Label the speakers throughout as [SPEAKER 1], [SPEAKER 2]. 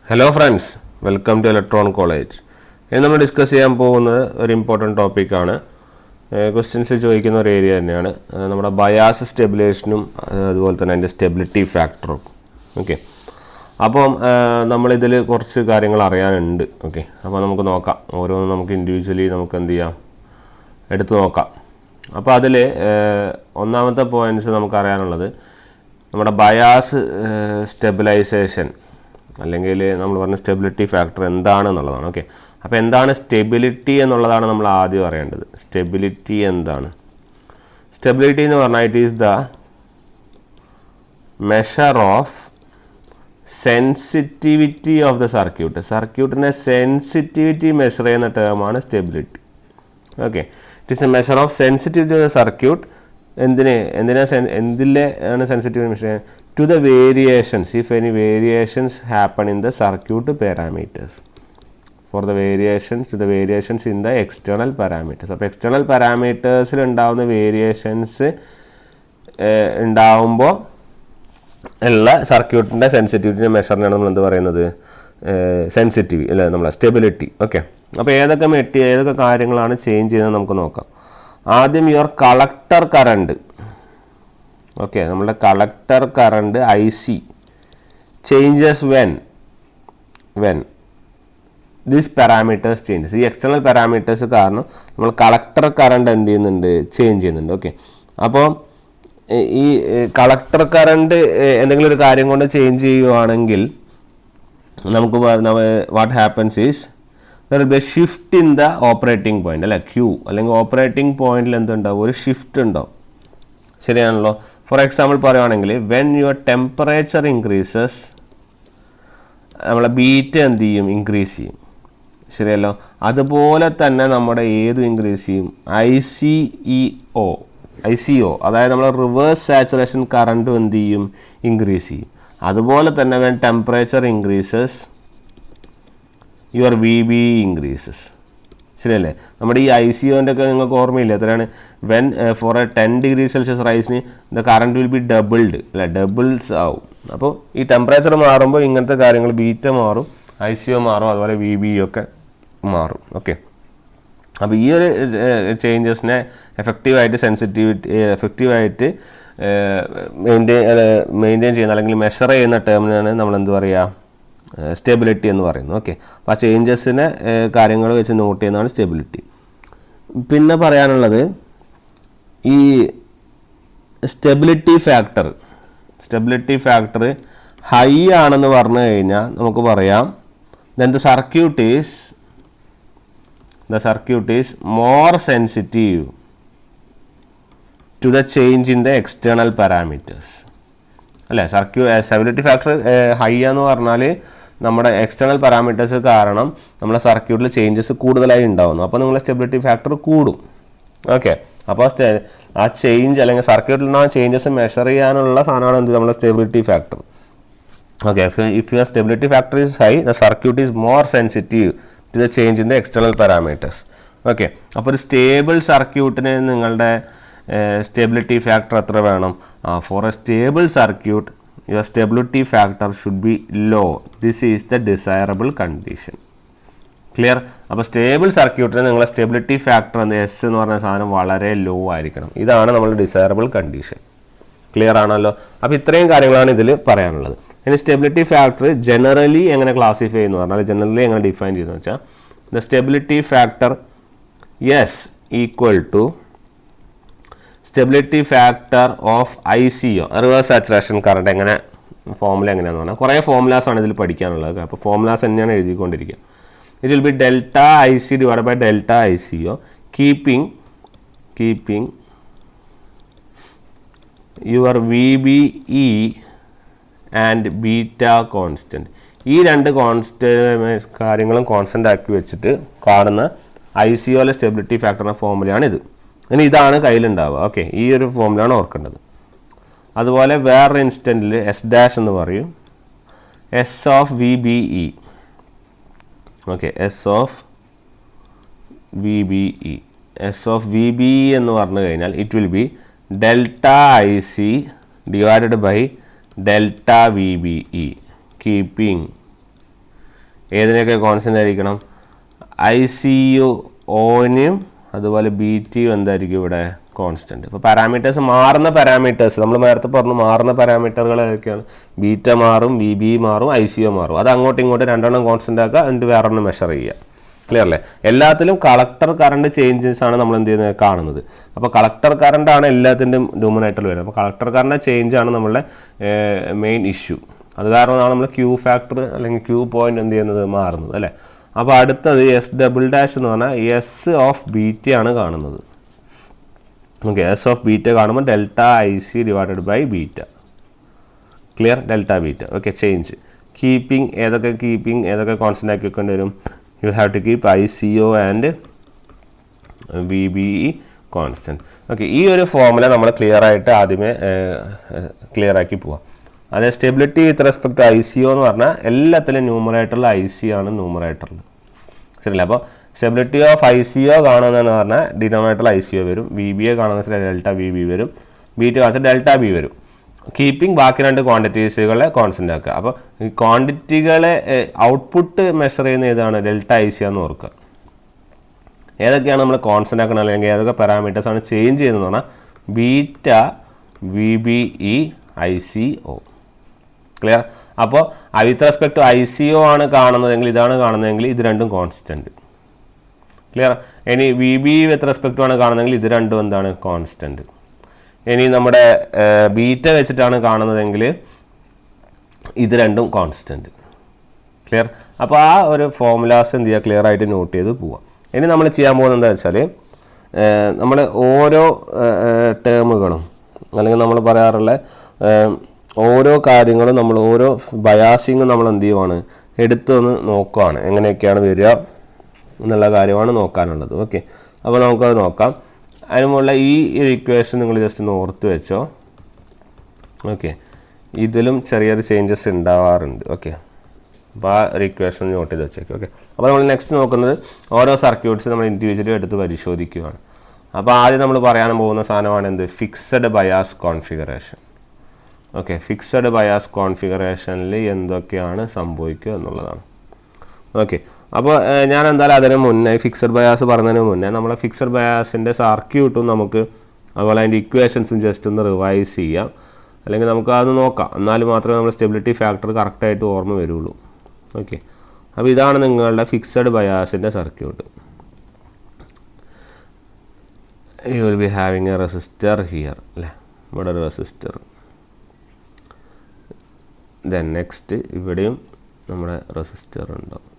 [SPEAKER 1] Hello friends, welcome to electron college. ഇനി നമ്മൾ discuss ചെയ്യാൻ പോകുന്നത് ഒരു ഇമ്പോർട്ടൻറ്റ് ടോപ്പിക്കാണ്. ക്വസ്റ്റ്യൻസ് ചോദിക്കുന്ന ഒരു ഏരിയ തന്നെയാണ് നമ്മുടെ ബയാസ് സ്റ്റെബിലേഷനും അതുപോലെ തന്നെ അതിൻ്റെ സ്റ്റെബിലിറ്റി ഫാക്ടറും. ഓക്കെ, അപ്പം നമ്മളിതിൽ കുറച്ച് കാര്യങ്ങൾ അറിയാനുണ്ട്. ഓക്കെ, അപ്പോൾ നമുക്ക് നോക്കാം. ഓരോന്നും നമുക്ക് ഇൻഡിവിജ്വലി നമുക്ക് എന്ത് ചെയ്യാം, എടുത്തു നോക്കാം. അപ്പോൾ അതിൽ ഒന്നാമത്തെ പോയിൻറ്റ്സ് നമുക്കറിയാനുള്ളത് നമ്മുടെ ബയാസ് സ്റ്റെബിലൈസേഷൻ അല്ലെങ്കിൽ നമ്മൾ പറഞ്ഞ സ്റ്റെബിലിറ്റി ഫാക്ടർ എന്താണെന്നുള്ളതാണ്. ഓക്കെ, അപ്പോൾ എന്താണ് സ്റ്റെബിലിറ്റി എന്നുള്ളതാണ് നമ്മൾ ആദ്യം അറിയേണ്ടത്. സ്റ്റെബിലിറ്റി എന്താണ്? സ്റ്റെബിലിറ്റി എന്ന് പറഞ്ഞാൽ it is the measure of sensitivity of the circuit. സർക്യൂട്ടിൻ്റെ സെൻസിറ്റിവിറ്റി മെഷർ ചെയ്യുന്ന ടേമാണ് stability. Okay, it is a measure of sensitivity of the circuit. എന്തിലെ ആണ് സെൻസിറ്റിവിറ്റി മെഷർ ചെയ്യുന്നത്? To the variations, if any variations happen in the circuit parameters. For the variations, to the variations in the external parameters. അപ്പോൾ external പാരാമീറ്റേഴ്സിൽ ഉണ്ടാകുന്ന variations ഉണ്ടാവുമ്പോൾ ഉള്ള സർക്യൂട്ടിൻ്റെ sensitivity മെഷറിനാണ് നമ്മൾ എന്ത് പറയുന്നത്? സെൻസിറ്റിവിറ്റി അല്ലേ, നമ്മളെ സ്റ്റെബിലിറ്റി. ഓക്കെ, അപ്പോൾ ഏതൊക്കെ കാര്യങ്ങളാണ് ചേഞ്ച് ചെയ്യുന്നത് നമുക്ക് നോക്കാം. ആദ്യം യുവർ കളക്ടർ കറണ്ട്. ഓക്കെ, നമ്മുടെ collector current IC changes when this parameters changes. ഈ എക്സ്റ്റേണൽ പാരാമീറ്റേഴ്സ് കാരണം നമ്മൾ കളക്ടർ കറണ്ട് എന്ത് ചെയ്യുന്നുണ്ട്? ചേഞ്ച് ചെയ്യുന്നുണ്ട്. ഓക്കെ, അപ്പോൾ ഈ കളക്ടർ കറണ്ട് എന്തെങ്കിലും ഒരു കാര്യം കൊണ്ട് ചേഞ്ച് ചെയ്യുവാണെങ്കിൽ നമുക്ക് what happens is there will be A shift in the operating point അല്ലെ, Q അല്ലെങ്കിൽ ഓപ്പറേറ്റിംഗ് പോയിന്റിൽ എന്തുണ്ടാവും? ഒരു ഷിഫ്റ്റ് ഉണ്ടാവും. ശരിയാണല്ലോ. ഫോർ എക്സാമ്പിൾ പറയുകയാണെങ്കിൽ വെൻ യുവർ ടെമ്പറേച്ചർ ഇൻക്രീസസ് നമ്മളെ ബീറ്റ് എന്ത് ചെയ്യും? ഇൻക്രീസ് ചെയ്യും. ശരിയല്ലോ. അതുപോലെ തന്നെ നമ്മുടെ ഏതും ഇൻക്രീസ് ചെയ്യും? ICO അതായത് നമ്മൾ റിവേഴ്സ് സാച്ചുറേഷൻ കറണ്ടും എന്ത് ചെയ്യും? ഇൻക്രീസ് ചെയ്യും. അതുപോലെ തന്നെ when temperature increases your VB increases. ശരിയല്ലേ. നമ്മുടെ ഈ ICOൻ്റെ ഒക്കെ നിങ്ങൾക്ക് ഓർമ്മയില്ല എത്രയാണ്? When for a 10 degree Celsius റൈസിന് the current will be doubled അല്ലേ, ഡബിൾസ് ആവും. അപ്പോൾ ഈ ടെമ്പറേച്ചർ മാറുമ്പോൾ ഇങ്ങനത്തെ കാര്യങ്ങൾ ബീറ്റ മാറും, ICO മാറും, അതുപോലെ VB ഒക്കെ മാറും. ഓക്കെ, അപ്പോൾ ഈ ഒരു ചേഞ്ചസിനെ എഫക്റ്റീവായിട്ട് എഫക്റ്റീവായിട്ട് മെയിൻറ്റെയിൻ ചെയ്യുന്ന അല്ലെങ്കിൽ മെഷർ ചെയ്യുന്ന ടേമിനാണ് നമ്മൾ എന്ത് പറയുക? സ്റ്റെബിലിറ്റി എന്ന് പറയുന്നത്. ഓക്കെ, അപ്പോൾ ആ ചേഞ്ചസിനെ കാര്യങ്ങൾ വെച്ച് നോട്ട് ചെയ്യുന്നതാണ് സ്റ്റെബിലിറ്റി. പിന്നെ പറയാനുള്ളത് ഈ സ്റ്റെബിലിറ്റി ഫാക്ടർ ഹൈ ആണെന്ന് പറഞ്ഞു കഴിഞ്ഞാൽ നമുക്ക് പറയാം then the circuit is more sensitive to the change in the external parameters അല്ലേ. സ്റ്റെബിലിറ്റി ഫാക്ടർ ഹൈ എന്ന് പറഞ്ഞാൽ നമ്മുടെ എക്സ്റ്റേണൽ പാരാമീറ്റേഴ്സ് കാരണം നമ്മുടെ സർക്യൂട്ടിൽ ചേഞ്ചസ് കൂടുതലായി ഉണ്ടാവുന്നു. അപ്പോൾ നിങ്ങളുടെ സ്റ്റെബിലിറ്റി ഫാക്ടർ കൂടും. ഓക്കെ, അപ്പോൾ ആ ചേഞ്ച് അല്ലെങ്കിൽ സർക്യൂട്ടിൽ നിന്ന് ആ ചേഞ്ചസ് മെഷർ ചെയ്യാനുള്ള സാധനമാണ് എന്ത്? നമ്മുടെ stability factor. Okay, if your stability factor is high the circuit is more sensitive to the change in the external parameters. Okay, അപ്പോൾ ഒരു സ്റ്റേബിൾ സർക്യൂട്ടിന് നിങ്ങളുടെ സ്റ്റെബിലിറ്റി ഫാക്ടർ എത്ര വേണം? For a stable circuit your stability factor should be low. This is the desirable condition. Clear. അപ്പോൾ stable സർക്യൂട്ടിന് നിങ്ങളുടെ stability factor S എന്ന് പറഞ്ഞ സാധനം വളരെ ലോ ആയിരിക്കണം. ഇതാണ് നമ്മുടെ ഡിസൈറബിൾ കണ്ടീഷൻ. ക്ലിയർ ആണല്ലോ. അപ്പോൾ ഇത്രയും കാര്യങ്ങളാണ് ഇതിൽ പറയാനുള്ളത്. ഇനി സ്റ്റെബിലിറ്റി ഫാക്ടർ ജനറലി എങ്ങനെ ക്ലാസിഫൈ ചെയ്യുന്നു പറഞ്ഞാൽ ജനറലി എങ്ങനെ ഡിഫൈൻ ചെയ്യുന്നു വെച്ചാൽ the stability factor S equal to stability factor of ICO reverse saturation current. എങ്ങനെ ഫോമുല എങ്ങനെയാണെന്ന് പറഞ്ഞാൽ കുറേ ഫോമുലാസാണ് ഇതിൽ പഠിക്കാനുള്ളത്. അപ്പോൾ ഫോമുലാസ് തന്നെയാണ് എഴുതിക്കൊണ്ടിരിക്കുക. It will be delta IC divide by delta ICO keeping your VBE and beta constant. ഈ രണ്ട് കാര്യങ്ങളും കോൺസ്റ്റൻ്റ് ആക്കി വെച്ചിട്ട് കാണുന്ന ICOയിലെ സ്റ്റെബിലിറ്റി ഫാക്ടറിൻ്റെ ഫോമുലയാണിത്. ഇനി ഇതാണ് കയ്യിലുണ്ടാവുക. ഓക്കെ, ഈ ഒരു ഫോമുലയാണ് ഓർക്കേണ്ടത്. അതുപോലെ വേറൊരു ഇൻസ്റ്റൻറ്റിൽ S' എന്ന് പറയും S ഓഫ് VBE. ഓക്കെ, S ഓഫ് VBE എന്ന് പറഞ്ഞു കഴിഞ്ഞാൽ it will be delta IC divided by delta VBE keeping ഏതിനൊക്കെ കോൺസ്റ്റൻ്റ് ആയിരിക്കണം? ICU ഓനും അതുപോലെ BTയും എന്തായിരിക്കും ഇവിടെ കോൺസ്റ്റൻറ്റ്. ഇപ്പോൾ പാരാമീറ്റേഴ്സ് മാറുന്ന പാരാമീറ്റേഴ്സ് നമ്മൾ നേരത്തെ പറഞ്ഞു, മാറുന്ന പാരാമീറ്ററുകൾ ഏതൊക്കെയാണ്? ബീറ്റ മാറും, VB മാറും, ICO മാറും. അത് അങ്ങോട്ടും ഇങ്ങോട്ടും രണ്ടെണ്ണം കോൺസ്റ്റൻ്റ് ആക്കുക, എന്നിട്ട് വേറൊരെണ്ണം മെഷർ ചെയ്യുക. ക്ലിയർ അല്ലേ? എല്ലാത്തിലും കളക്ടർ കറണ്ട് ചേഞ്ചസ് ആണ് നമ്മൾ എന്ത് ചെയ്യുന്നത് കാണുന്നത്. അപ്പോൾ കളക്ടർ കറണ്ട് ആണ് എല്ലാത്തിൻ്റെയും ന്യൂമറേറ്ററിൽ വരുന്നത്. അപ്പോൾ കളക്ടർ കറണ്ട് ചേഞ്ച് ആണ് നമ്മളുടെ മെയിൻ ഇഷ്യൂ. അത് കാരണമാണ് നമ്മൾ Q ഫാക്ടർ അല്ലെങ്കിൽ Q പോയിന്റ് എന്ത് ചെയ്യുന്നത് മാറുന്നത് അല്ലേ. അപ്പോൾ അടുത്തത് S" എന്ന് പറഞ്ഞാൽ S(β) ആണ് കാണുന്നത്. ഓക്കെ, S(β) കാണുമ്പോൾ ΔIC / β. Clear? Δβ. Okay, change keeping ഏതൊക്കെ കോൺസ്റ്റൻ്റ് ആക്കി വെക്കേണ്ടി വരും? You have to keep ICO and VB constant. Okay, ഈ ഒരു ഫോർമുല നമ്മൾ ക്ലിയർ ആയിട്ട് ആദ്യമേ ക്ലിയർ ആക്കി പോവാം. അതെ, stability with respect to ICO എന്ന് പറഞ്ഞാൽ എല്ലാത്തിലും ന്യൂമറേറ്ററിൽ IC ആണ് ന്യൂമറേറ്ററിൽ. ശരിയല്ല? അപ്പോൾ സ്റ്റെബിലിറ്റി ഓഫ് ICO കാണുന്നതെന്ന് പറഞ്ഞാൽ ഡിനോമിനേറ്ററിൽ ICO വരും, VBയെ കാണുന്ന വെച്ചാൽ ΔVB വരും, BT കാണിച്ചാൽ ΔB വരും. കീപ്പിംഗ് ബാക്കി രണ്ട് ക്വാണ്ടിറ്റീസുകളെ കോൺസ്റ്റൻ്റ് ആക്കുക. അപ്പോൾ ഈ ക്വാണ്ടിറ്റികളെ ഔട്ട്പുട്ട് മെഷർ ചെയ്യുന്ന ഏതാണ്? ΔIC എന്ന് ഓർക്കുക. ഏതൊക്കെയാണ് നമ്മൾ കോൺസ്റ്റൻ്റ് ആക്കണം അല്ലെങ്കിൽ ഏതൊക്കെ പാരാമീറ്റേഴ്സാണ് ചേഞ്ച് ചെയ്യുന്നതെന്ന് പറഞ്ഞാൽ ബീറ്റ, VBE, ICO. ക്ലിയർ? അപ്പോൾ വിത്ത് റെസ്പെക്ട് ടു ICO ആണ് കാണുന്നതെങ്കിൽ, ഇതാണ് കാണുന്നതെങ്കിൽ ഇത് രണ്ടും കോൺസ്റ്റൻറ്റ്. ക്ലിയർ? ഇനി VB വിത്ത് റെസ്പെക്ട് ടു ആണ് കാണുന്നതെങ്കിൽ ഇത് രണ്ടും എന്താണ്? കോൺസ്റ്റൻറ്റ്. ഇനി നമ്മുടെ ബീറ്റ വെച്ചിട്ടാണ് കാണുന്നതെങ്കിൽ ഇത് രണ്ടും കോൺസ്റ്റൻറ്റ്. ക്ലിയർ? അപ്പോൾ ആ ഒരു ഫോർമുലാസ് എന്ത് ചെയ്യുക? ക്ലിയർ ആയിട്ട് നോട്ട് ചെയ്ത് പോവാം. ഇനി നമ്മൾ ചെയ്യാൻ പോകുന്നത് എന്താ വെച്ചാൽ, നമ്മൾ ഓരോ ടേമുകളും അല്ലെങ്കിൽ നമ്മൾ പറയാറുള്ള ഓരോ കാര്യങ്ങളും നമ്മൾ ഓരോ ബയാസിങ് നമ്മൾ എന്ത് ചെയ്യുവാണ്? എടുത്തൊന്ന് നോക്കുകയാണ്, എങ്ങനെയൊക്കെയാണ് വരിക എന്നുള്ള കാര്യമാണ് നോക്കാനുള്ളത്. ഓക്കെ, അപ്പോൾ നമുക്കത് നോക്കാം. അതിനുള്ള ഈ ഇക്വേഷൻ നിങ്ങൾ ജസ്റ്റ് ഒന്ന് ഓർത്ത് വെച്ചോ. ഓക്കെ, ഇതിലും ചെറിയൊരു ചേഞ്ചസ് ഉണ്ടാവാറുണ്ട്. ഓക്കെ, അപ്പോൾ ആ ഒരു ഇക്വേഷൻ നോട്ട് ചെയ്ത് വെച്ചേക്കും. ഓക്കെ, അപ്പോൾ നമ്മൾ നെക്സ്റ്റ് നോക്കുന്നത് ഓരോ സർക്യൂട്ട്സ് നമ്മൾ ഇൻഡിവിജ്വലി എടുത്ത് പരിശോധിക്കുകയാണ്. അപ്പോൾ ആദ്യം നമ്മൾ പറയാൻ പോകുന്ന സാധനമാണ് എന്ത്? Fixed bias configuration. Okay, fixed bias കോൺഫിഗറേഷനിൽ എന്തൊക്കെയാണ് സംഭവിക്കുക എന്നുള്ളതാണ്. ഓക്കെ, അപ്പോൾ ഞാൻ എന്തായാലും അതിന് മുന്നേ ഫിക്സഡ് ബയാസ് പറഞ്ഞതിന് മുന്നേ നമ്മളെ ഫിക്സഡ് ബയാസിൻ്റെ സർക്യൂട്ടും നമുക്ക് അതുപോലെ അതിൻ്റെ ഇക്വേഷൻസും ജസ്റ്റ് ഒന്ന് റിവൈസ് ചെയ്യാം, അല്ലെങ്കിൽ നമുക്ക് അതൊന്ന് നോക്കാം. എന്നാലും മാത്രമേ നമ്മൾ സ്റ്റെബിലിറ്റി ഫാക്ടർ കറക്റ്റായിട്ട് ഓർമ്മ വരുള്ളൂ. ഓക്കെ, അപ്പോൾ ഇതാണ് നിങ്ങളുടെ ഫിക്സഡ് ബയാസിൻ്റെ circuit. You will be having a resistor here അല്ലേ, ഇവിടെ ഒരു റെസിസ്റ്റർ. ദെൻ നെക്സ്റ്റ് ഇവിടെയും നമ്മുടെ റെസിസ്റ്റർ ഉണ്ടാവും.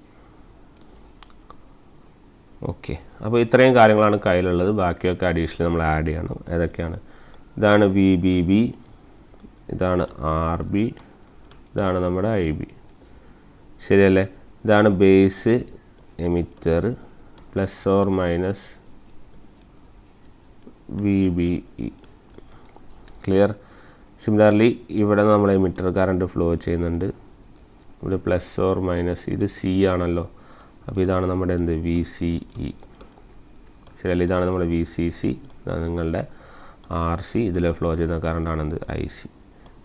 [SPEAKER 1] ഓക്കെ, അപ്പോൾ ഇത്രയും കാര്യങ്ങളാണ് കയ്യിലുള്ളത്. ബാക്കിയൊക്കെ അഡീഷണൽ നമ്മൾ ആഡ് ചെയ്യണം. ഏതൊക്കെയാണ്? ഇതാണ് VBB, ഇതാണ് RB, ഇതാണ് നമ്മുടെ IB. ശരിയല്ലേ? ഇതാണ് base, emitter, plus or minus VBE. Clear? Similarly ഇവിടെ നമ്മൾ എമിറ്റർ കറണ്ട് ഫ്ലോ ചെയ്യുന്നുണ്ട്. ഇവിടെ പ്ലസ് ഓർ മൈനസ്, ഇത് C ആണല്ലോ, അപ്പോൾ ഇതാണ് നമ്മുടെ എന്ത്? VCE. ശരിയല്ലേ? ഇതാണ് നമ്മുടെ VCC, ഇതാണ് നിങ്ങളുടെ RC. ഇതിൽ ഫ്ലോ ചെയ്യുന്ന കറണ്ടാണ് എന്ത്? IC,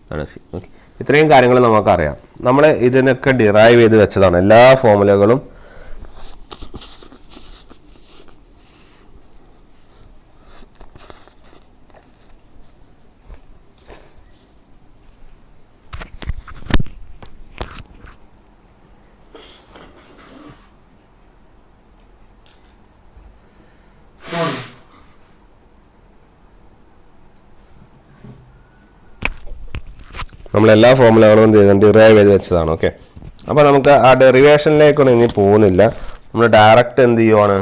[SPEAKER 1] ഇതാണ് C. ഓക്കെ, ഇത്രയും കാര്യങ്ങൾ നമുക്കറിയാം. നമ്മൾ ഇതിനൊക്കെ ഡിറൈവ് ചെയ്ത് വെച്ചതാണ് എല്ലാ ഫോർമുലകളും. നമ്മളെല്ലാ ഫോർമുലകളും ഡിറൈവ് ചെയ്ത് വെച്ചതാണ്. ഓക്കെ, അപ്പോൾ നമുക്ക് ആ ഡെറിവേഷനിലേക്കൊന്നും ഇനി പോകുന്നില്ല. നമ്മൾ ഡയറക്റ്റ് എന്ത് ചെയ്യുവാണ്?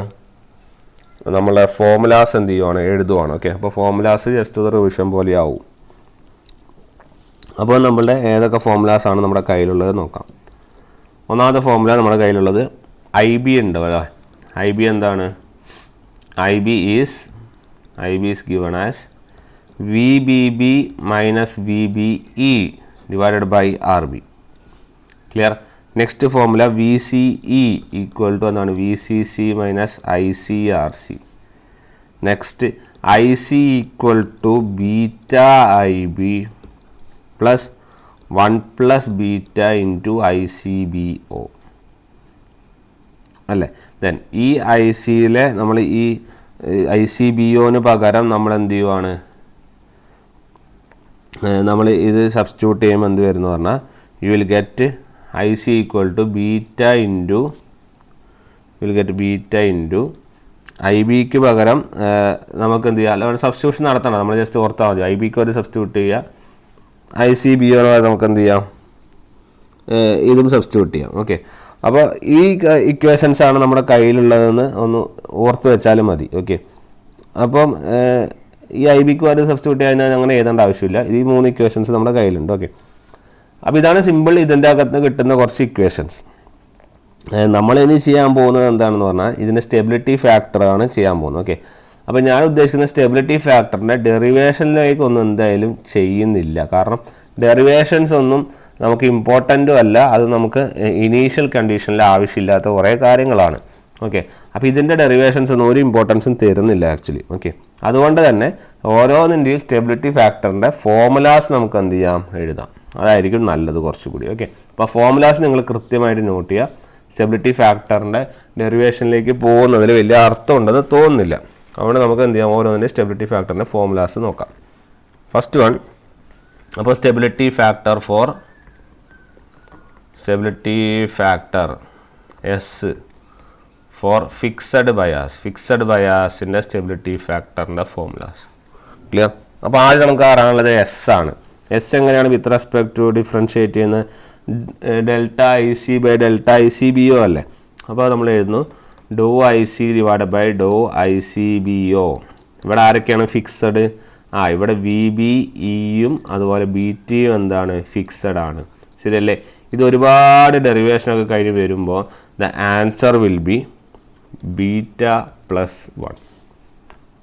[SPEAKER 1] നമ്മളെ ഫോർമുലാസ് എന്ത് ചെയ്യുവാണ്? എഴുതുവാണ്. ഓക്കെ, അപ്പോൾ ഫോർമുലാസ് ജസ്റ്റ് ഒരു റിവിഷൻ പോലെ ആവും. അപ്പോൾ നമ്മളുടെ ഏതൊക്കെ ഫോർമുലാസാണ് നമ്മുടെ കയ്യിലുള്ളത് നോക്കാം. ഒന്നാമത്തെ ഫോർമുല നമ്മുടെ കയ്യിലുള്ളത് IB ഉണ്ട് അല്ലേ. IB എന്താണ്? IB is given as VBB minus VBE divided by RB. Clear? Next formula VCE equal to എന്താണ്? VCC minus ICRC. Next IC equal to beta IB plus 1 plus beta into ICBO. അല്ലേ. Then ഈ I സിയിലെ നമ്മൾ ഈ ICBOന് പകരം നമ്മൾ എന്ത് ചെയ്യുവാണ്, നമ്മൾ ഇത് സബ്സ്റ്റിറ്റ്യൂട്ട് ചെയ്യുമ്പോൾ എന്ത് വരുന്നു പറഞ്ഞാൽ you will get IC = beta into IBക്ക് പകരം നമുക്ക് എന്ത് ചെയ്യാം, അല്ല സബ്സ്റ്റിറ്റ്യൂഷൻ നടത്തണം. നമ്മൾ ജസ്റ്റ് ഓർത്താൽ മതി. IBക്ക് ഒരു സബ്സ്റ്റിറ്റ്യൂട്ട് ചെയ്യുക, ICBO നമുക്ക് എന്ത് ചെയ്യാം, ഇതും സബ്സ്റ്റിറ്റ്യൂട്ട് ചെയ്യാം. ഓക്കെ, അപ്പോൾ ഈ ഇക്വേഷൻസ് ആണ് നമ്മുടെ കയ്യിലുള്ളതെന്ന് ഒന്ന് ഓർത്ത് വെച്ചാലും മതി. ഓക്കെ, അപ്പം ഈ IBക്ക് ഒരു സബ്സ്റ്റിറ്റ്യൂട്ട് ചെയ്യാൻ അങ്ങനെ എഴുതേണ്ട ആവശ്യമില്ല. ഈ 3 ഇക്വേഷൻസ് നമ്മുടെ കയ്യിലുണ്ട്. ഓക്കെ, അപ്പോൾ ഇതാണ് സിമ്പിൾ ഇതിൻ്റെ അകത്ത് കിട്ടുന്ന കുറച്ച് ഇക്വേഷൻസ്. നമ്മളിനി ചെയ്യാൻ പോകുന്നത് എന്താണെന്ന് പറഞ്ഞാൽ ഇതിൻ്റെ സ്റ്റെബിലിറ്റി ഫാക്ടറാണ് ചെയ്യാൻ പോകുന്നത്. ഓക്കെ, അപ്പോൾ ഞാൻ ഉദ്ദേശിക്കുന്ന സ്റ്റെബിലിറ്റി ഫാക്ടറിൻ്റെ ഡെറിവേഷനിലേക്കൊന്നും എന്തായാലും ചെയ്യുന്നില്ല. കാരണം ഡെറിവേഷൻസ് ഒന്നും നമുക്ക് ഇമ്പോർട്ടൻറ്റും അല്ല, അത് നമുക്ക് ഇനീഷ്യൽ കണ്ടീഷനിൽ ആവശ്യമില്ലാത്ത കുറേ കാര്യങ്ങളാണ്. ഓക്കെ, അപ്പോൾ ഇതിൻ്റെ ഡെറിവേഷൻസ് ഒന്നും ഒരു ഇമ്പോർട്ടൻസും തരുന്നില്ല ആക്ച്വലി. ഓക്കെ, അതുകൊണ്ട് തന്നെ ഓരോന്നിൻ്റെയും സ്റ്റെബിലിറ്റി ഫാക്ടറിൻ്റെ ഫോർമുലാസ് നമുക്ക് എന്ത് ചെയ്യാം, എഴുതാം. അതായിരിക്കും നല്ലത് കുറച്ചുകൂടി. ഓക്കെ, അപ്പോൾ ഫോർമുലാസ് നിങ്ങൾ കൃത്യമായിട്ട് നോട്ട് ചെയ്യുക. സ്റ്റെബിലിറ്റി ഫാക്ടറിൻ്റെ ഡെറിവേഷനിലേക്ക് പോകുന്നതിൽ വലിയ അർത്ഥമുണ്ടെന്ന് തോന്നുന്നില്ല. അതുകൊണ്ട് നമുക്ക് എന്ത് ചെയ്യാം, ഓരോന്നിൻ്റെ സ്റ്റെബിലിറ്റി ഫാക്ടറിൻ്റെ ഫോർമുലാസ് നോക്കാം. ഫസ്റ്റ് വൺ, അപ്പോൾ stability factor S for fixed ബയാസിൻ്റെ സ്റ്റെബിലിറ്റി ഫാക്ടറിൻ്റെ ഫോർമുലാസ് ക്ലിയർ. അപ്പോൾ ആദ്യം നമുക്ക് അറിയാനുള്ളത് എസ് ആണ്. എസ് എങ്ങനെയാണ് വിത്ത് റെസ്പെക്ട് ടു ഡിഫറൻഷിയേറ്റ് ചെയ്യുന്നത്, ΔIC/ΔICBO അല്ലേ. അപ്പോൾ നമ്മൾ എഴുതുന്നു ∂IC / ∂ICBO. ഇവിടെ ആരൊക്കെയാണ് ഫിക്സഡ്? ഇവിടെ VBEയും അതുപോലെ BTയും എന്താണ്, ഫിക്സഡ് ആണ്. ശരിയല്ലേ? ഇത് ഒരുപാട് ഡെറിവേഷനൊക്കെ കഴിഞ്ഞ് വരുമ്പോൾ the answer will be β+1.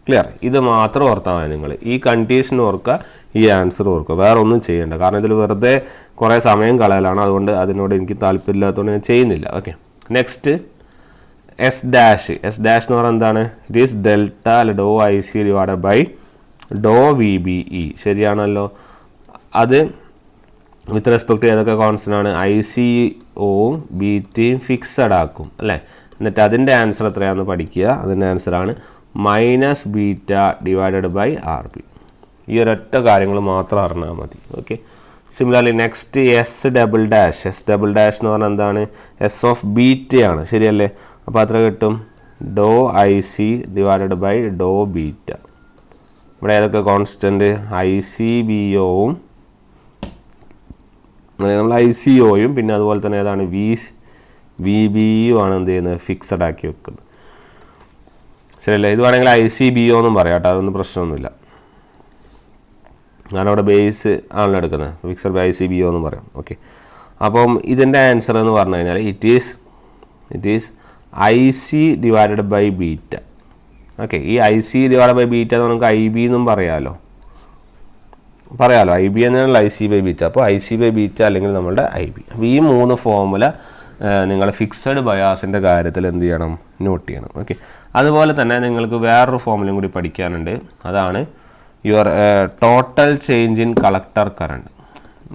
[SPEAKER 1] Clear? ഇത് മാത്രം ഓർത്താൽ മതി നിങ്ങൾ. ഈ കണ്ടീഷൻ ഓർക്കുക, ഈ ആൻസർ ഓർക്കുക, വേറെ ഒന്നും ചെയ്യേണ്ട. കാരണം ഇതിൽ വെറുതെ കുറേ സമയം കളയലാണ്. അതുകൊണ്ട് അതിനോട് എനിക്ക് താല്പര്യമില്ലാത്തതുകൊണ്ട് ഞാൻ ചെയ്യുന്നില്ല. ഓക്കെ, നെക്സ്റ്റ് S ഡാഷ് എന്ന് പറഞ്ഞാൽ എന്താണ്, ഇറ്റ് ഈസ് ΔIC / ∂VBE. ശരിയാണല്ലോ. അത് വിത്ത് റെസ്പെക്ട് ഏതൊക്കെ കോൺസ്റ്റൻ്റ് ആണ്, ICOയും BTയും ഫിക്സഡ് ആക്കും അല്ലേ. എന്നിട്ട് അതിൻ്റെ ആൻസർ എത്രയാണെന്ന് പഠിക്കുക. അതിൻ്റെ ആൻസറാണ് -β/RB. ഈ ഒരൊറ്റ കാര്യങ്ങൾ മാത്രം അറിഞ്ഞാൽ മതി. Okay, similarly next S double dash എന്ന് പറഞ്ഞാൽ എന്താണ്, S ഓഫ് ബീറ്റ ആണ്. ശരിയല്ലേ? അപ്പോൾ അത്ര കിട്ടും ∂IC / ∂β. ഇവിടെ ഏതൊക്കെ കോൺസ്റ്റൻറ്റ്, ICBOയും നമ്മൾ ICOയും പിന്നെ അതുപോലെ തന്നെ ഏതാണ് VBയും ആണ് എന്ത് ചെയ്യുന്നത്, ഫിക്സഡ് ആക്കി വെക്കുന്നത്. ശരിയല്ലേ? ഇത് വേണമെങ്കിൽ ICBO എന്നും പറയാം കേട്ടോ, അതൊന്നും പ്രശ്നമൊന്നുമില്ല. കാരണം അവിടെ ബേസ് ആണല്ലോ എടുക്കുന്നത്, ഫിക്സഡ് ബൈ ICBO എന്നും പറയാം. ഓക്കെ, അപ്പം ഇതിൻ്റെ ആൻസർ എന്ന് പറഞ്ഞു കഴിഞ്ഞാൽ ഇറ്റ് ഈസ് IC / β. ഓക്കെ, ഈ IC / β നമുക്ക് IB എന്നും പറയാമല്ലോ. IB എന്നാണല്ലോ IC/β. അപ്പോൾ IC/β അല്ലെങ്കിൽ നമ്മളുടെ IB. അപ്പോൾ ഈ 3 ഫോർമുല നിങ്ങൾ ഫിക്സഡ് ബയാസിൻ്റെ കാര്യത്തിൽ എന്ത് ചെയ്യണം, നോട്ട് ചെയ്യണം. ഓക്കെ, അതുപോലെ തന്നെ നിങ്ങൾക്ക് വേറൊരു ഫോർമുലയും കൂടി പഠിക്കാനുണ്ട്. അതാണ് your total change in collector current.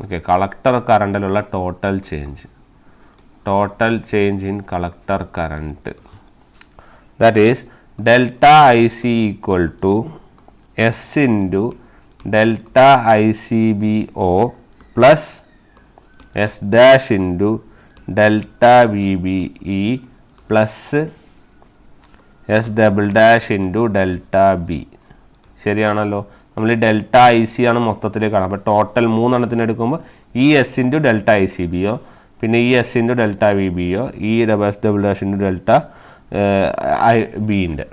[SPEAKER 1] Okay, collector കറണ്ടിലുള്ള total change in collector current, that is ΔIC = S × ΔICBO plus S dash into ΔVBE plus S double dash into ΔB. ശരിയാണല്ലോ? നമ്മൾ ΔIC ആണ് മൊത്തത്തിലേക്ക് കാണാം. അപ്പോൾ ടോട്ടൽ 3 എണ്ണത്തിന് എടുക്കുമ്പോൾ ഈ S × ΔICBO, പിന്നെ ഈ S × ΔVBO, ഈ S double dash into ΔIBൻ്റെ.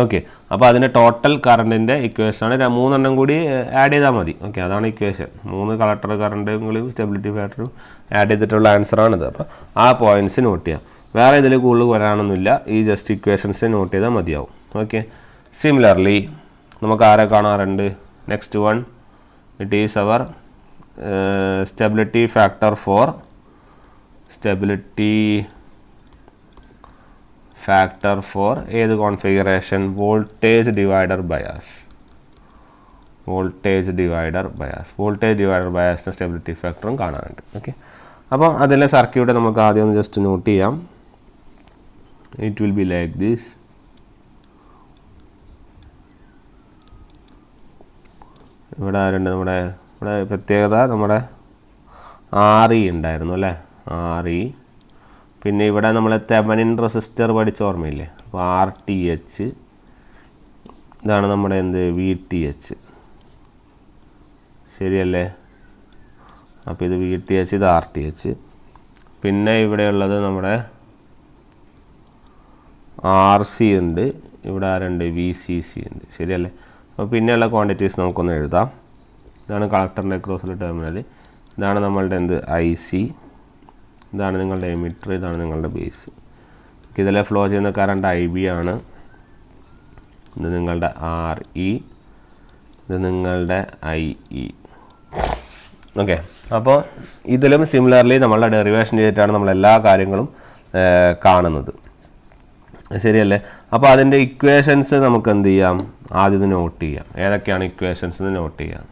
[SPEAKER 1] ഓക്കെ, അപ്പോൾ അതിൻ്റെ ടോട്ടൽ കറണ്ടിൻ്റെ ഇക്വേഷനാണ്. 3 എണ്ണം കൂടി ആഡ് ചെയ്താൽ മതി. ഓക്കെ, അതാണ് ഇക്വേഷൻ. 3 കളക്ടർ കറണ്ടുകളും സ്റ്റെബിലിറ്റി ഫാക്ടറും ആഡ് ചെയ്തിട്ടുള്ള ആൻസറാണിത്. അപ്പോൾ ആ പോയിൻറ്റ്സ് നോട്ട് ചെയ്യാം. വേറെ ഇതിൽ കൂടുതൽ വരാനൊന്നുമില്ല. ഈ ജസ്റ്റ് ഇക്വേഷൻസ് നോട്ട് ചെയ്താൽ മതിയാവും. ഓക്കെ, സിമിലർലി നമുക്ക് ആരെ കാണാറുണ്ട്, next one it is our stability factor for ഏത് configuration, voltage divider bias. Voltage divider ബയാസിൻ്റെ സ്റ്റെബിലിറ്റി ഫാക്ടറും കാണാനുണ്ട്. ഓക്കെ, അപ്പോൾ അതിലെ സർക്യൂട്ട് നമുക്ക് ആദ്യം ഒന്ന് ജസ്റ്റ് നോട്ട് ചെയ്യാം. it will be like this. ഇവിടെ ആരുണ്ട്? ഇവിടെ പ്രത്യേകത നമ്മുടെ RE ഉണ്ടായിരുന്നു അല്ലേ, RE. പിന്നെ ഇവിടെ നമ്മൾ തെവനിൻ റെസിസ്റ്റർ പഠിച്ച ഓർമ്മയില്ലേ? അപ്പോൾ RTH, ഇതാണ് നമ്മുടെ എന്ത് VTH, ശരിയല്ലേ? അപ്പോൾ ഇത് VTH, ഇത് RTH. പിന്നെ ഇവിടെയുള്ളത് നമ്മുടെ RC ഉണ്ട്, ഇവിടെ ആരുണ്ട്? VCC ഉണ്ട്, ശരിയല്ലേ? അപ്പോൾ പിന്നെയുള്ള ക്വാണ്ടിറ്റീസ് നമുക്കൊന്ന് എഴുതാം. ഇതാണ് കളക്ടറിൻ്റെ ക്രോസിലെ ടെർമിനൽ, ഇതാണ് നമ്മളുടെ എന്ത് IC, ഇതാണ് നിങ്ങളുടെ എമിറ്റർ, ഇതാണ് നിങ്ങളുടെ ബേസ്. ഇതിലെ ഫ്ലോ ചെയ്യുന്ന കറണ്ട് IB ആണ്. ഇത് നിങ്ങളുടെ RE, ഇത് നിങ്ങളുടെ IE. ഓക്കെ, അപ്പോൾ ഇതിലും സിമിലർലി നമ്മളുടെ ഡെറിവേഷൻ ചെയ്തിട്ടാണ് നമ്മൾ എല്ലാ കാര്യങ്ങളും കാണുന്നത്, ശരിയല്ലേ? അപ്പോൾ അതിൻ്റെ ഇക്വേഷൻസ് നമുക്ക് എന്ത് ചെയ്യാം? ആദ്യം ഇത് നോട്ട് ചെയ്യാം. ഏതൊക്കെയാണ് ഇക്വേഷൻസ് എന്ന് നോട്ട് ചെയ്യാം.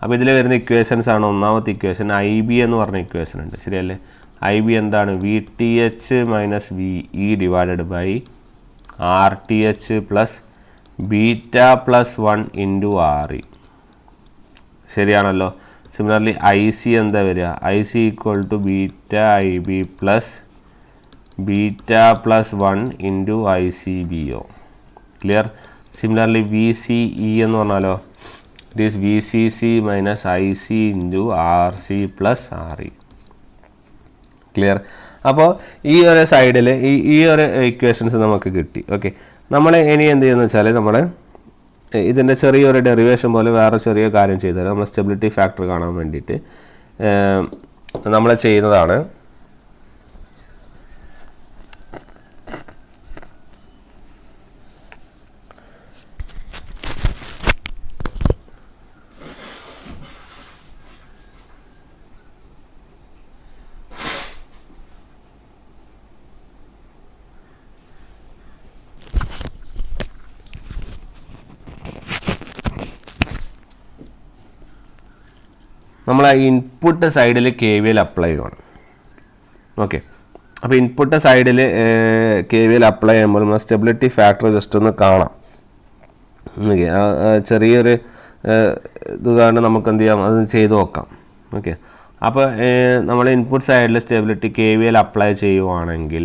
[SPEAKER 1] അപ്പോൾ ഇതിൽ വരുന്ന ഇക്വേഷൻസ് ആണ്. ഒന്നാമത്തെ ഇക്വേഷൻ IB എന്ന് പറഞ്ഞ ഇക്വേഷൻ ഉണ്ട്, ശരിയല്ലേ? IB എന്താണ്? VTH minus VE divided by RTH plus beta plus 1 into RE, ശരിയാണല്ലോ? സിമിലർലി IC എന്താ വരിക? IC equal to beta IB plus beta plus 1 into ICBO. Clear? Similarly VCE എന്ന് പറഞ്ഞാലോ? It is VCC minus IC into RC plus RE. Clear? അപ്പോൾ ഈ ഒരു സൈഡിൽ ഈ ഒരു ഇക്വേഷൻസ് നമുക്ക് കിട്ടി. ഓക്കെ, നമ്മൾ ഇനി എന്ത് ചെയ്യുന്നത് വെച്ചാൽ നമ്മൾ ഇതിൻ്റെ ചെറിയൊരു ഡെറിവേഷൻ പോലെ വേറെ ചെറിയ കാര്യം ചെയ്താൽ നമ്മൾ സ്റ്റെബിലിറ്റി ഫാക്ടർ കാണാൻ വേണ്ടിയിട്ട് നമ്മൾ ചെയ്യുന്നതാണ്. നമ്മൾ ആ ഇൻപുട്ട് സൈഡിൽ KVL അപ്ലൈ ചെയ്യണം. ഓക്കെ, അപ്പോൾ ഇൻപുട്ട് സൈഡിൽ KVL അപ്ലൈ ചെയ്യുമ്പോൾ നമ്മൾ സ്റ്റെബിലിറ്റി ഫാക്ടർ ജസ്റ്റ് ഒന്ന് കാണാം. ഓക്കെ, ചെറിയൊരു ഇത് കാരണം നമുക്ക് എന്ത് ചെയ്യാം? അത് ചെയ്ത് നോക്കാം. ഓക്കെ, അപ്പോൾ നമ്മൾ ഇൻപുട്ട് സൈഡിൽ സ്റ്റെബിലിറ്റി KVL അപ്ലൈ ചെയ്യുവാണെങ്കിൽ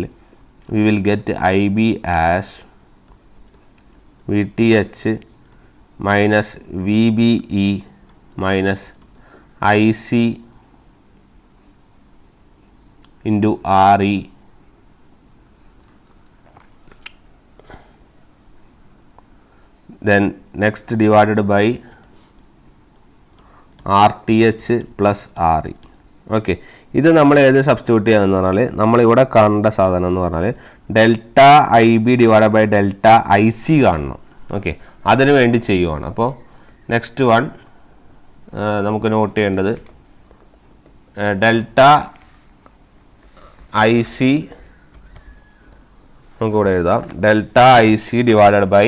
[SPEAKER 1] we will get IB as VTH minus VBE minus IC into RE then next divided by RTH plus RE. Okay, ഇത് നമ്മൾ ഏത് സബ്സ്റ്റിറ്റ്യൂട്ട് ചെയ്യാമെന്ന് പറഞ്ഞാൽ നമ്മളിവിടെ കാണേണ്ട സാധനം എന്ന് പറഞ്ഞാൽ delta IB divide by delta IC കാണണം. ഓക്കെ, അതിന് വേണ്ടി ചെയ്യുവാണ്. അപ്പോൾ നെക്സ്റ്റ് വൺ നമുക്ക് നോട്ട് ചെയ്യേണ്ടത് ഡെൽറ്റ IC, നമുക്കിവിടെ എഴുതാം delta IC divided by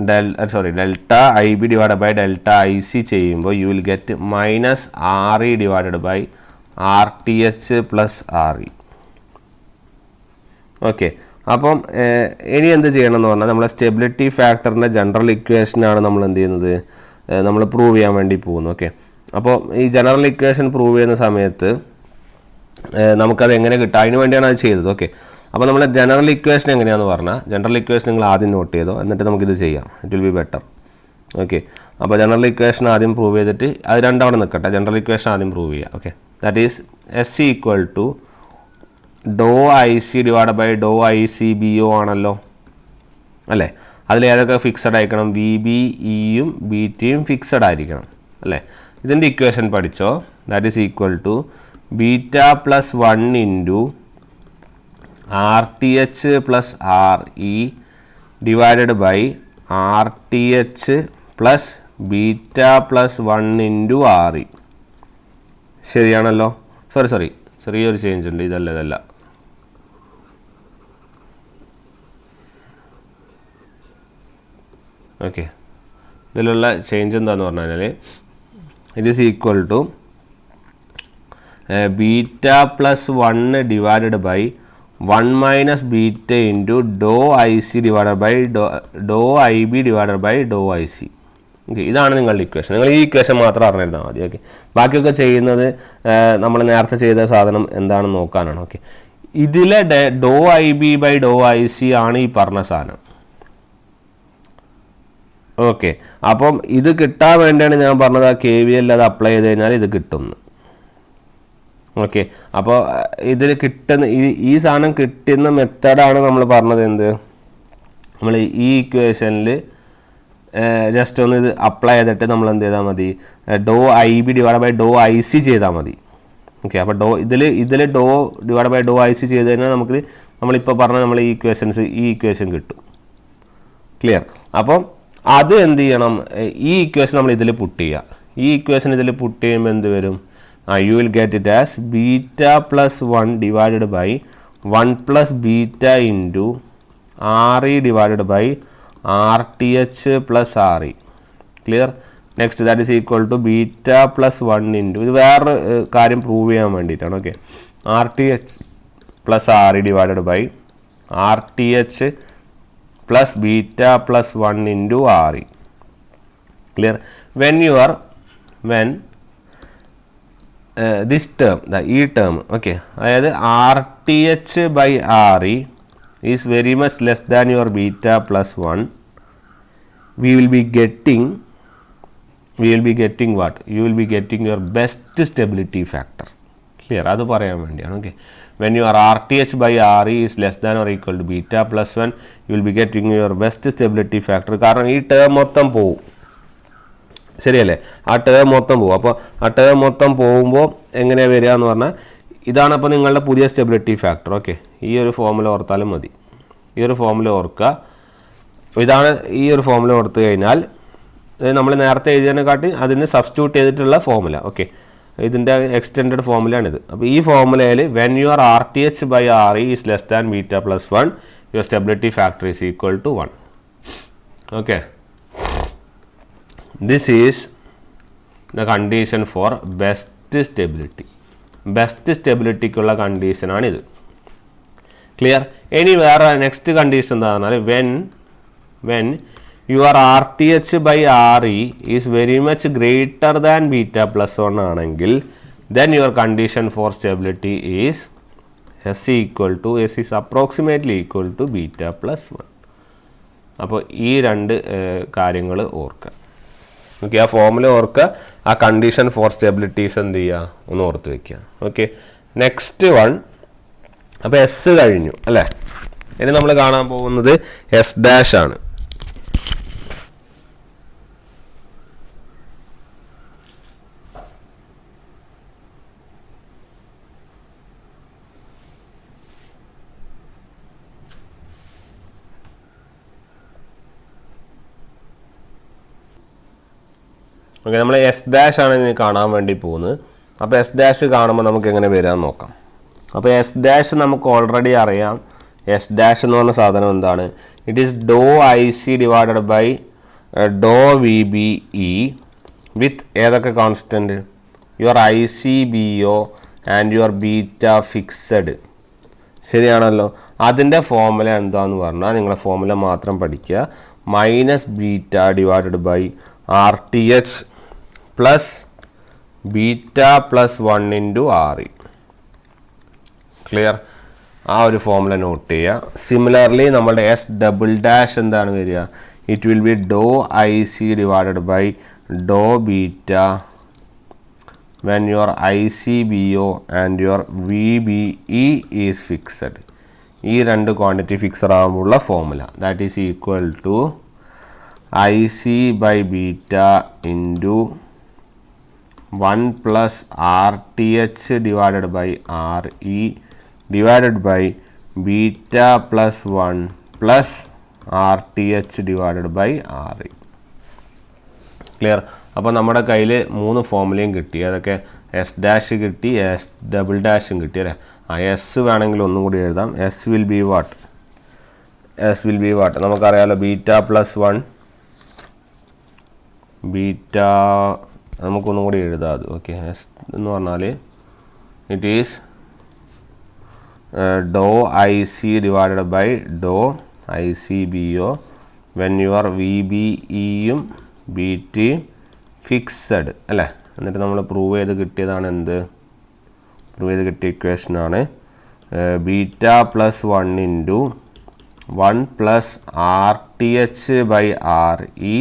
[SPEAKER 1] delta IB divide by delta IC ചെയ്യുമ്പോൾ you will get minus RE divided by RTH plus RE. Okay, അപ്പം ഇനി എന്ത് ചെയ്യണം എന്ന് പറഞ്ഞാൽ നമ്മളെ സ്റ്റെബിലിറ്റി ഫാക്ടറിൻ്റെ ജനറൽ ഇക്വേഷനാണ് നമ്മൾ എന്ത് ചെയ്യുന്നത്? നമ്മൾ പ്രൂവ് ചെയ്യാൻ വേണ്ടി പോകുന്നു. ഓക്കെ, അപ്പോൾ ഈ ജനറൽ ഇക്വേഷൻ പ്രൂവ് ചെയ്യുന്ന സമയത്ത് നമുക്കത് എങ്ങനെ കിട്ടുക? അതിന് വേണ്ടിയാണ് അത് ചെയ്തത്. ഓക്കെ, അപ്പോൾ നമ്മൾ ജനറൽ ഇക്വേഷൻ എങ്ങനെയാണെന്ന് പറഞ്ഞാൽ ജനറൽ ഇക്വേഷൻ നിങ്ങൾ ആദ്യം നോട്ട് ചെയ്തോ, എന്നിട്ട് നമുക്കിത് ചെയ്യാം. It will be better. Okay, അപ്പോൾ ജനറൽ ഇക്വേഷൻ ആദ്യം പ്രൂവ് ചെയ്തിട്ട് അത് രണ്ടവിടെ നിൽക്കട്ടെ. ജനറൽ ഇക്വേഷൻ ആദ്യം പ്രൂവ് ചെയ്യുക. Okay, that is SC equal to ഡോ IC ഡിവൈഡ് ബൈ ഡോ ICBO ആണല്ലോ അല്ലേ? അതിൽ ഏതൊക്കെ ഫിക്സഡ് ആയിരിക്കണം? VBEയും BTയും ഫിക്സഡ് ആയിരിക്കണം അല്ലേ? ഇതിൻ്റെ ഇക്വേഷൻ പഠിച്ചോ. That is equal to beta plus 1 into RTH plus RE divided by RTH plus beta plus 1 into RE. ശരിയാണല്ലോ? സോറി ചെറിയൊരു ചേഞ്ച് ഉണ്ട്. ഇതല്ല ഓക്കെ, ഇതിലുള്ള ചേഞ്ച് എന്താണെന്ന് പറഞ്ഞു കഴിഞ്ഞാൽ it is equal to beta plus 1 divided by 1 minus beta into ഡോ I C divided by ഡോ ഐ ബി ഡിവൈഡഡ് ബൈ ഡോ ഐ സി. ഓക്കെ, ഇതാണ് നിങ്ങളുടെ ഇക്വേഷൻ. നിങ്ങൾ ഈ ഇക്വേഷൻ മാത്രം അറിഞ്ഞിരുന്നാൽ മതി. ഓക്കെ, ബാക്കിയൊക്കെ ചെയ്യുന്നത് നമ്മൾ നേരത്തെ ചെയ്ത സാധനം എന്താണെന്ന് നോക്കാനാണ്. ഓക്കെ, ഇതിലെ ഡോ ഐ ബി ബൈ ഡോ ഐ സി ആണ് ഈ പറഞ്ഞ സാധനം. ഓക്കെ, അപ്പം ഇത് കിട്ടാൻ വേണ്ടിയാണ് ഞാൻ പറഞ്ഞത് ആ കെ വി എൽ അത് അപ്ലൈ ചെയ്ത് കഴിഞ്ഞാൽ ഇത് കിട്ടുന്നു. ഓക്കെ, അപ്പോൾ ഇതിൽ കിട്ടുന്ന ഈ സാധനം കിട്ടുന്ന മെത്തേഡാണ് നമ്മൾ പറഞ്ഞത്. എന്ത്, നമ്മൾ ഈ ഇക്വേഷനിൽ ജസ്റ്റ് ഒന്ന് ഇത് അപ്ലൈ ചെയ്തിട്ട് നമ്മൾ എന്ത് ചെയ്താൽ മതി, ഡോ ഐ ബി ഡിവൈഡ് ബൈ ഡോ ഐ സി ചെയ്താൽ മതി. ഓക്കെ, അപ്പോൾ ഇതിൽ ഡോ ഡിവൈഡ് ബൈ ഡോ ഐ സി ചെയ്ത് കഴിഞ്ഞാൽ നമുക്ക് നമ്മളിപ്പോൾ പറഞ്ഞ നമ്മൾ ഈ ഇക്വേഷൻ കിട്ടും. ക്ലിയർ? അപ്പം അത് എന്ത് ചെയ്യണം, ഈ ഇക്വേഷൻ നമ്മൾ ഇതിൽ പുട്ട് ചെയ്യുക. ഈ ഇക്വേഷൻ ഇതിൽ പുട്ട് ചെയ്യുമ്പോൾ എന്ത് വരും, you will get it as beta plus 1 divided by 1 plus beta into RE divided by RTH plus RE. Clear? Next, that is equal to beta plus 1 into, ഇത് വേറെ കാര്യം പ്രൂവ് ചെയ്യാൻ വേണ്ടിയിട്ടാണ്. Okay, RTH plus RE divided by RTH plus beta plus 1 into RE. Clear? When this term, ഈ term, okay, അതായത് R T H by R E is very much less than your beta plus 1, we will be getting what? You will be getting your best stability factor. Clear? അത് പറയാൻ വേണ്ടിയാണ്. Okay, when your RTH by RE is less than or equal to beta plus 1, you will be getting your best stability factor. കാരണം ഈ term മൊത്തം പോവും. ശരിയല്ലേ? ആ term മൊത്തം പോകും. അപ്പോൾ ആ ടേം മൊത്തം പോകുമ്പോൾ എങ്ങനെയാണ് വരിക എന്ന് പറഞ്ഞാൽ ഇതാണ് അപ്പോൾ നിങ്ങളുടെ പുതിയ സ്റ്റെബിലിറ്റി ഫാക്ടർ. ഓക്കെ, ഈ ഒരു ഫോമുല ഓർത്താലും മതി. ഈ ഒരു ഫോമുല ഓർക്കുക. ഇതാണ് ഈ ഒരു ഫോമുല ഓർത്ത് കഴിഞ്ഞാൽ നമ്മൾ നേരത്തെ എഴുതിയതിനെക്കാട്ടി അതിന് സബ്സ്റ്റിറ്റ്യൂട്ട് ചെയ്തിട്ടുള്ള ഫോമുല. ഓക്കെ, ഇതിൻ്റെ എക്സ്റ്റെൻഡഡ് ഫോമുലയാണിത്. അപ്പോൾ ഈ ഫോമുലയിൽ when your R T H by R E is less than beta plus 1, your stability factor is equal to 1. Okay, this is the condition for best stability. best stability ക്കുള്ള കണ്ടീഷനാണിത്. Clear? ഇനി വേറെ next condition എന്താ പറഞ്ഞാൽ when your RTH by RE is very much greater than beta plus 1 ആണെങ്കിൽ then your condition for stability is S is approximately equal to beta plus 1. അപ്പോൾ ഈ രണ്ട് കാര്യങ്ങൾ ഓർക്കുക. ഓക്കെ, ആ ഫോമുല ഓർക്കുക, ആ കണ്ടീഷൻ ഫോർ സ്റ്റെബിലിറ്റീസ് എന്ത് ചെയ്യുക, ഒന്ന് ഓർത്ത് വയ്ക്കുക. Okay, next one. അപ്പോൾ എസ് കഴിഞ്ഞു അല്ലേ? ഇനി നമ്മൾ കാണാൻ പോകുന്നത് എസ് ഡാഷ് ആണ്. ഓക്കെ, നമ്മൾ എസ് ഡാഷ് ആണ് ഇനി കാണാൻ വേണ്ടി പോകുന്നത്. അപ്പോൾ എസ് ഡാഷ് കാണുമ്പോൾ നമുക്ക് എങ്ങനെ വരാമെന്ന് നോക്കാം. അപ്പോൾ എസ് ഡാഷ് നമുക്ക് ഓൾറെഡി അറിയാം. എസ് ഡാഷ് എന്ന് പറഞ്ഞ സാധനം എന്താണ്? It is do I C divided by do V B E with ഏതൊക്കെ constant? Your I C B O and your beta fixed. ശരിയാണല്ലോ? അതിൻ്റെ ഫോമുല എന്താന്ന് പറഞ്ഞാൽ നിങ്ങളെ ഫോമുല മാത്രം പഠിക്കുക. Minus beta divided by R T H plus beta plus 1 into R E. Clear? ആ ഒരു ഫോമുല നോട്ട് ചെയ്യുക. സിമിലർലി നമ്മുടെ എസ് ഡബിൾ ഡാഷ് എന്താണ് വരിക? ഇറ്റ് വിൽ ബി ഡോ ഐ സി ഡിവൈഡഡ് ബൈ ഡോ beta when your ICBO and your VBE is fixed. ഈ രണ്ട് ക്വാണ്ടിറ്റി ഫിക്സഡ് ആകുമ്പോഴുള്ള formula that is equal to IC by beta into 1 plus RTH divided by RE divided by beta plus 1 plus RTH divided by RE. Clear? അപ്പോൾ നമ്മുടെ കയ്യിൽ 3 ഫോമുലയും കിട്ടി. അതൊക്കെ S dash കിട്ടി, എസ് ഡബിൾ ഡാഷും കിട്ടി അല്ലേ? ആ എസ് വേണമെങ്കിൽ ഒന്നും കൂടി എഴുതാം. S will be what? നമുക്കറിയാമല്ലോ, ബീറ്റ പ്ലസ് 1 ബീറ്റ നമുക്കൊന്നും കൂടി എഴുതാം അത്. ഓക്കെ, എസ് എന്ന് പറഞ്ഞാൽ it is dou IC divided by dou ICBO when your VBEയും BTയും ഫിക്സഡ് അല്ലേ. എന്നിട്ട് നമ്മൾ പ്രൂവ് ചെയ്ത് കിട്ടിയതാണ് എന്ത്, പ്രൂവ് ചെയ്ത് കിട്ടിയ ഇക്വേഷനാണ് beta plus 1 into 1 plus RTH by RE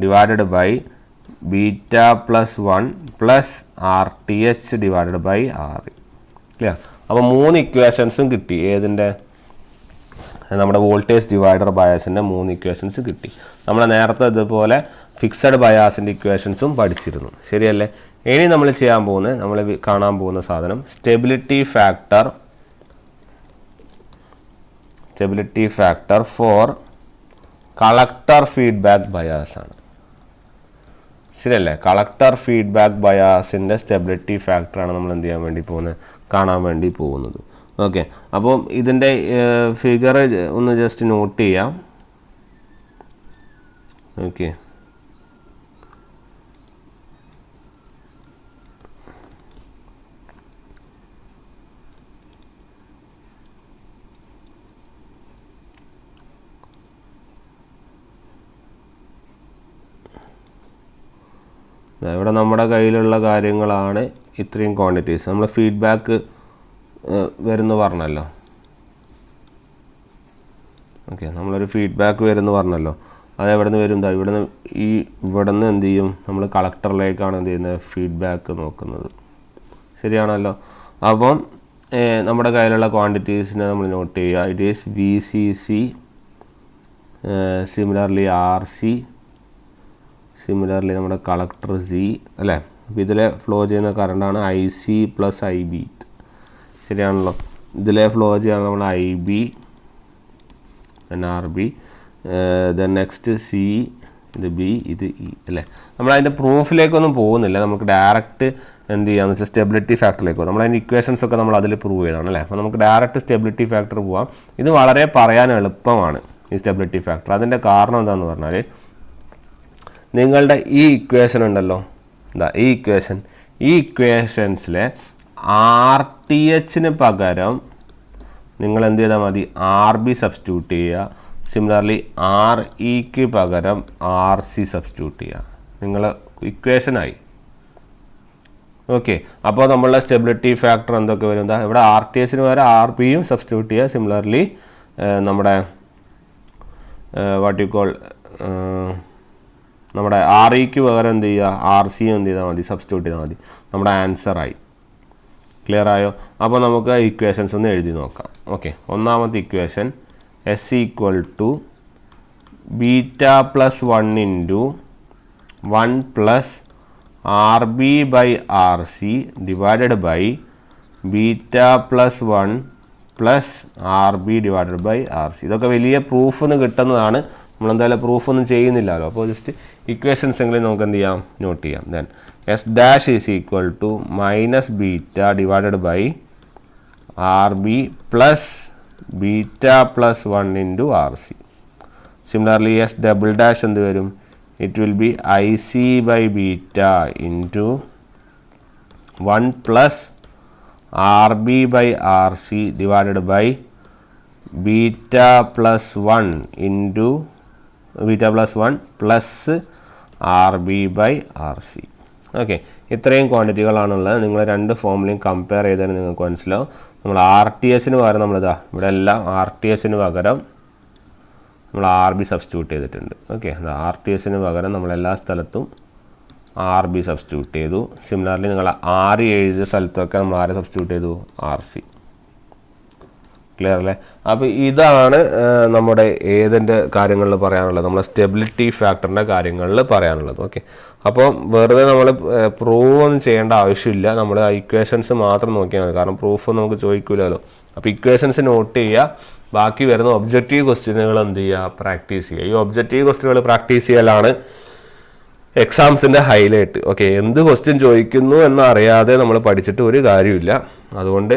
[SPEAKER 1] divided by beta plus 1 plus RTH divided by RE. Clear. അപ്പോൾ 3 ഇക്വേഷൻസും കിട്ടി. ഏതിൻ്റെ, നമ്മുടെ വോൾട്ടേജ് ഡിവൈഡർ ബയാസിൻ്റെ 3 ഇക്വേഷൻസ് കിട്ടി. നമ്മൾ നേരത്തെ ഇതുപോലെ ഫിക്സഡ് ബയാസിൻ്റെ ഇക്വേഷൻസും പഠിച്ചിരുന്നു, ശരിയല്ലേ. ഇനി നമ്മൾ ചെയ്യാൻ പോകുന്നത്, നമ്മൾ കാണാൻ പോകുന്ന സാധനം stability factor four collector feedback bias ആണ്, ശരിയല്ലേ. കളക്ടർ ഫീഡ്ബാക്ക് ബയാസിൻ്റെ സ്റ്റെബിലിറ്റി ഫാക്ടറാണ് നമ്മൾ എന്ത് ചെയ്യാൻ വേണ്ടി പോകുന്നത്, കാണാൻ വേണ്ടി പോകുന്നത്. ഓക്കെ, അപ്പം ഇതിൻ്റെ ഫിഗർ ഒന്ന് ജസ്റ്റ് നോട്ട് ചെയ്യാം. ഓക്കെ, ഇവിടെ നമ്മുടെ കയ്യിലുള്ള കാര്യങ്ങളാണ് ഇത്രയും ക്വാണ്ടിറ്റീസ്. നമ്മൾ ഫീഡ്ബാക്ക് വരുന്നു പറഞ്ഞല്ലോ. ഓക്കെ, നമ്മളൊരു ഫീഡ്ബാക്ക് വരുന്നു പറഞ്ഞല്ലോ. അത് എവിടെ നിന്ന് വരും? ഇവിടെ നിന്ന് എന്ത് ചെയ്യും, നമ്മൾ കളക്ടറിലേക്കാണ് എന്ത് ചെയ്യുന്നത്, ഫീഡ്ബാക്ക് നോക്കുന്നത്, ശരിയാണല്ലോ. അപ്പം നമ്മുടെ കയ്യിലുള്ള ക്വാണ്ടിറ്റീസിനെ നമ്മൾ നോട്ട് ചെയ്യുക. It is VCC, similarly RC, similarly നമ്മുടെ കളക്ടർ Z അല്ലേ. അപ്പോൾ ഇതിലെ ഫ്ലോ ചെയ്യുന്ന കറണ്ടാണ് IC പ്ലസ് IB, ശരിയാണല്ലോ. ഇതിലെ ഫ്ലോ ചെയ്യുകയാണ് നമ്മൾ IB, then RB, then next C, ഇത് B, ഇത് E അല്ലേ. നമ്മളതിൻ്റെ പ്രൂഫിലേക്കൊന്നും പോകുന്നില്ല, നമുക്ക് ഡയറക്റ്റ് എന്ത് ചെയ്യാമെന്ന് വെച്ചാൽ സ്റ്റെബിലിറ്റി ഫാക്ടറിലേക്ക് പോകും. നമ്മളതിൻ്റെ ഇക്വേഷൻസ് ഒക്കെ നമ്മൾ അതിൽ പ്രൂവ് ചെയ്തതാണ് അല്ലേ. അപ്പോൾ നമുക്ക് ഡയറക്റ്റ് സ്റ്റെബിലിറ്റി ഫാക്ടർ പോകാം. ഇത് വളരെ പറയാൻ എളുപ്പമാണ് ഈ സ്റ്റെബിലിറ്റി ഫാക്ടർ. അതിൻ്റെ കാരണം എന്താണെന്ന് പറഞ്ഞാൽ, നിങ്ങളുടെ ഈ ഇക്വേഷൻ ഉണ്ടല്ലോ, എന്താ ഈ ഇക്വേഷൻസിലെ RTHന് പകരം നിങ്ങൾ എന്ത് ചെയ്താൽ മതി, RB സബ്സ്റ്റിറ്റ്യൂട്ട് ചെയ്യുക. സിമിലർലി REക്ക് പകരം RC സബ്സ്റ്റിറ്റ്യൂട്ട് ചെയ്യുക. നിങ്ങൾ ഇക്വേഷനായി. ഓക്കെ, അപ്പോൾ നമ്മളുടെ സ്റ്റെബിലിറ്റി ഫാക്ടർ എന്തൊക്കെ വരും? എന്താ ഇവിടെ RTHന് പകരം RBയും സബ്സ്റ്റിറ്റ്യൂട്ട് ചെയ്യുക. സിമിലർലി നമ്മുടെ വാട്ട് യു കോൾ നമ്മുടെ REക്ക് പകരം എന്ത് ചെയ്യുക, RCയും എന്ത് ചെയ്താൽ മതി, സബ്സ്റ്റിറ്റ്യൂട്ട് ചെയ്താൽ മതി. നമ്മുടെ ആൻസറായി. ക്ലിയർ ആയോ? അപ്പോൾ നമുക്ക് ഇക്വേഷൻസ് ഒന്ന് എഴുതി നോക്കാം. ഓക്കെ, ഒന്നാമത്തെ equation S equal to beta plus 1 into 1 plus RB by RC divided by beta plus 1 plus RB divided by RC. ഇതൊക്കെ വലിയ പ്രൂഫൊന്നും കിട്ടുന്നതാണ്. നമ്മളെന്തായാലും പ്രൂഫൊന്നും ചെയ്യുന്നില്ലല്ലോ. അപ്പോൾ ജസ്റ്റ് ഇക്വേഷൻസ് എങ്കിലും നമുക്ക് എന്ത് ചെയ്യാം, നോട്ട് ചെയ്യാം. Then S dash is equal to minus beta divided by RB plus beta plus 1 into RC. Similarly S double dash എന്ത് വരും, it will be IC by beta into 1 plus RB by RC divided by beta plus 1 into beta plus 1 plus RB by RC. Okay, ഇത്രയും ക്വാണ്ടിറ്റികളാണുള്ളത്. നിങ്ങൾ രണ്ട് ഫോമിലും compare ചെയ്താൽ നിങ്ങൾക്ക് മനസ്സിലാവും. നമ്മൾ RTHന് പകരം നമ്മളിതാ ഇവിടെ എല്ലാം RTHന് പകരം നമ്മൾ RB സബ്സ്റ്റിറ്റ്യൂട്ട് ചെയ്തിട്ടുണ്ട്. ഓക്കെ, RTHന് പകരം നമ്മളെല്ലാ സ്ഥലത്തും RB സബ്സ്റ്റിറ്റ്യൂട്ട് ചെയ്തു. സിമിലർലി നിങ്ങൾ RE എഴുതിയ സ്ഥലത്തൊക്കെ നമ്മൾ ആരെ സബ്സ്റ്റിറ്റ്യൂട്ട് ചെയ്തു, RC. ക്ലിയർ അല്ലേ? അപ്പോൾ ഇതാണ് നമ്മുടെ ഏതിൻ്റെ കാര്യങ്ങളിൽ പറയാനുള്ളത്, നമ്മുടെ സ്റ്റെബിലിറ്റി ഫാക്ടറിൻ്റെ കാര്യങ്ങളിൽ പറയാനുള്ളത്. ഓക്കെ, അപ്പോൾ വെറുതെ നമ്മൾ പ്രൂവ് ഒന്നും ചെയ്യേണ്ട ആവശ്യമില്ല. നമ്മൾ ഇക്വേഷൻസ് മാത്രം നോക്കിയാൽ മതി, കാരണം പ്രൂഫ് നമുക്ക് ചോദിക്കില്ലല്ലോ. അപ്പോൾ ഇക്വേഷൻസ് നോട്ട് ചെയ്യുക, ബാക്കി വരുന്ന ഒബ്ജക്റ്റീവ് ക്വസ്റ്റ്യനുകൾ എന്ത് ചെയ്യുക, പ്രാക്ടീസ് ചെയ്യുക. ഈ ഒബ്ജക്റ്റീവ് ക്വസ്റ്റ്യനുകൾ പ്രാക്ടീസ് ചെയ്യലാണ് എക്സാംസിൻ്റെ ഹൈലൈറ്റ്. ഓക്കെ, എന്ത് ക്വസ്റ്റ്യൻ ചോദിക്കുന്നു എന്നറിയാതെ നമ്മൾ പഠിച്ചിട്ട് ഒരു കാര്യമില്ല. അതുകൊണ്ട്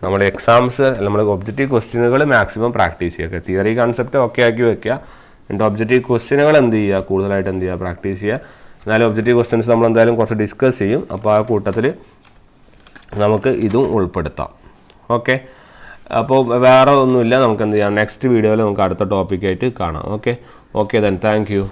[SPEAKER 1] നമ്മുടെ എക്സാംസ്, നമ്മുടെ ഒബ്ജക്റ്റീവ് ക്വസ്റ്റ്യനുകൾ മാക്സിമം പ്രാക്ടീസ് ചെയ്യുക. തിയറി കൺസെപ്റ്റ് ഒക്കെ ആക്കി വെക്കുക. എന്നിട്ട് ഒബ്ജക്റ്റീവ് ക്വസ്റ്റ്യനുകൾ എന്ത് ചെയ്യുക, കൂടുതലായിട്ട് എന്ത് ചെയ്യുക, പ്രാക്ടീസ് ചെയ്യുക. എന്നാലും ഒബ്ജക്റ്റീവ് ക്വസ്റ്റ്യൻസ് നമ്മൾ എന്തായാലും കുറച്ച് ഡിസ്കസ് ചെയ്യും. അപ്പോൾ ആ കൂട്ടത്തിൽ നമുക്ക് ഇതും ഉൾപ്പെടുത്താം. ഓക്കെ, അപ്പോൾ വേറെ ഒന്നുമില്ല, നമുക്ക് എന്ത് ചെയ്യാം, നെക്സ്റ്റ് വീഡിയോയിൽ നമുക്ക് അടുത്ത ടോപ്പിക്കായിട്ട് കാണാം. Okay then thank you.